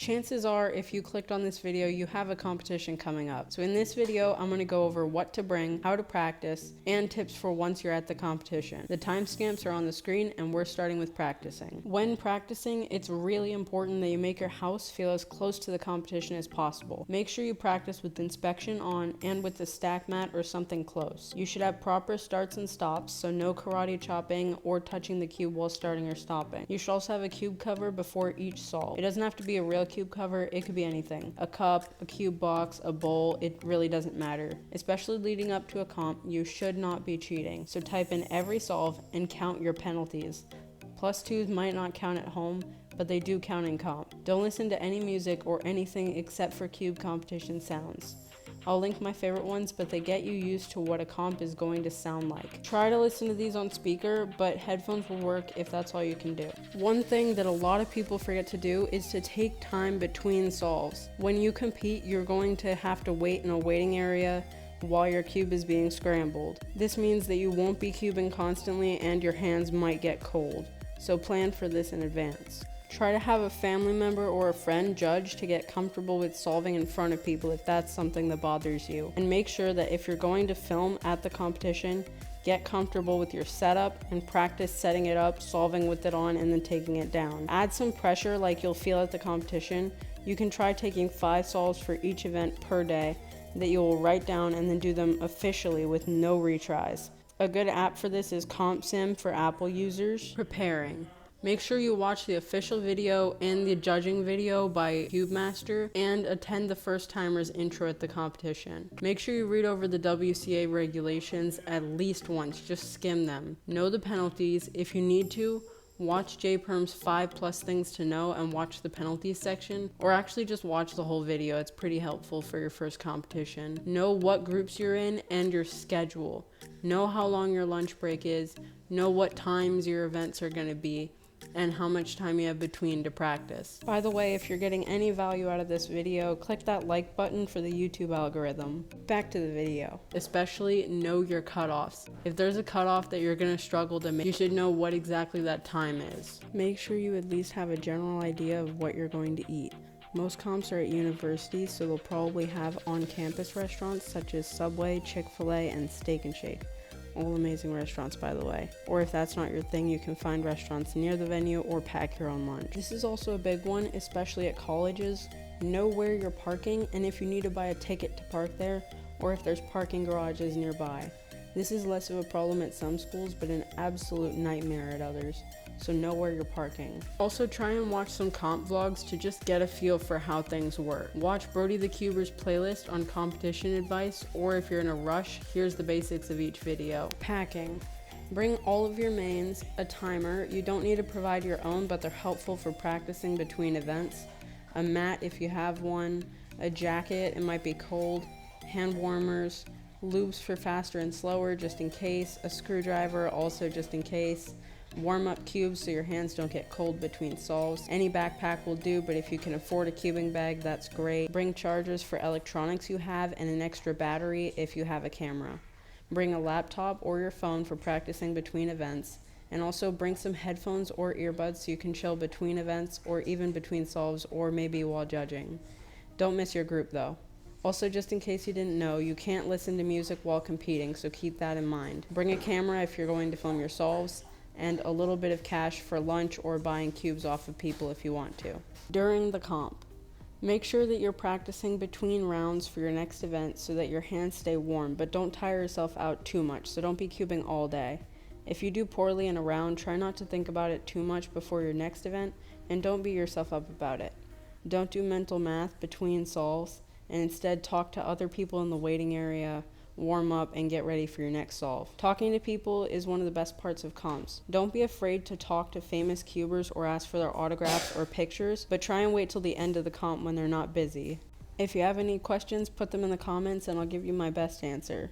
Chances are, if you clicked on this video, you have a competition coming up. So in this video, I'm going to go over what to bring, how to practice, and tips for once you're at the competition. The timestamps are on the screen, and we're starting with practicing. When practicing, it's really important that you make your house feel as close to the competition as possible. Make sure you practice with inspection on and with the stack mat or something close. You should have proper starts and stops, so no karate chopping or touching the cube while starting or stopping. You should also have a cube cover before each solve. It doesn't have to be a real cube cover, it could be anything. A cup, a cube box, a bowl, it really doesn't matter. Especially leading up to a comp, you should not be cheating. So type in every solve and count your penalties. +2s might not count at home, but they do count in comp. Don't listen to any music or anything except for cube competition sounds. I'll link my favorite ones, but they get you used to what a comp is going to sound like. Try to listen to these on speaker, but headphones will work if that's all you can do. One thing that a lot of people forget to do is to take time between solves. When you compete, you're going to have to wait in a waiting area while your cube is being scrambled. This means that you won't be cubing constantly and your hands might get cold, so plan for this in advance. Try to have a family member or a friend judge to get comfortable with solving in front of people if that's something that bothers you. And make sure that if you're going to film at the competition, get comfortable with your setup and practice setting it up, solving with it on, and then taking it down. Add some pressure like you'll feel at the competition. You can try taking 5 solves for each event per day that you will write down and then do them officially with no retries. A good app for this is CompSim for Apple users. Preparing. Make sure you watch the official video and the judging video by CubeMaster and attend the first timer's intro at the competition. Make sure you read over the WCA regulations at least once, just skim them. Know the penalties. If you need to, watch JPerm's 5+ things to know and watch the penalties section, or actually just watch the whole video. It's pretty helpful for your first competition. Know what groups you're in and your schedule. Know how long your lunch break is. Know what times your events are going to be, and how much time you have between to practice. By the way, if you're getting any value out of this video, click that like button for the YouTube algorithm. Back to the video. Especially know your cutoffs. If there's a cutoff that you're going to struggle to make, you should know what exactly that time is. Make sure you at least have a general idea of what you're going to eat. Most comps are at universities, so they'll probably have on-campus restaurants such as Subway, Chick-fil-A, and Steak and Shake. All amazing restaurants, by the way. Or if that's not your thing, you can find restaurants near the venue or pack your own lunch. This is also a big one, especially at colleges. Know where you're parking and if you need to buy a ticket to park there, or if there's parking garages nearby. This is less of a problem at some schools, but an absolute nightmare at others. So know where you're parking. Also try and watch some comp vlogs to just get a feel for how things work. Watch Brody the Cuber's playlist on competition advice, or if you're in a rush, here's the basics of each video. Packing. Bring all of your mains, a timer. You don't need to provide your own, but they're helpful for practicing between events. A mat if you have one, a jacket, it might be cold, hand warmers, loops for faster and slower just in case, a screwdriver also just in case, warm up cubes so your hands don't get cold between solves. Any backpack will do, but if you can afford a cubing bag, that's great. Bring chargers for electronics you have and an extra battery if you have a camera. Bring a laptop or your phone for practicing between events, and also bring some headphones or earbuds so you can chill between events or even between solves or maybe while judging. Don't miss your group though. Also, just in case you didn't know, you can't listen to music while competing, so keep that in mind. Bring a camera if you're going to film your solves, and a little bit of cash for lunch or buying cubes off of people if you want to. During the comp, make sure that you're practicing between rounds for your next event so that your hands stay warm, but don't tire yourself out too much, so don't be cubing all day. If you do poorly in a round, try not to think about it too much before your next event, and don't beat yourself up about it. Don't do mental math between solves, and instead talk to other people in the waiting area, warm up, and get ready for your next solve. Talking to people is one of the best parts of comps. Don't be afraid to talk to famous cubers or ask for their autographs or pictures, but try and wait till the end of the comp when they're not busy. If you have any questions, put them in the comments and I'll give you my best answer.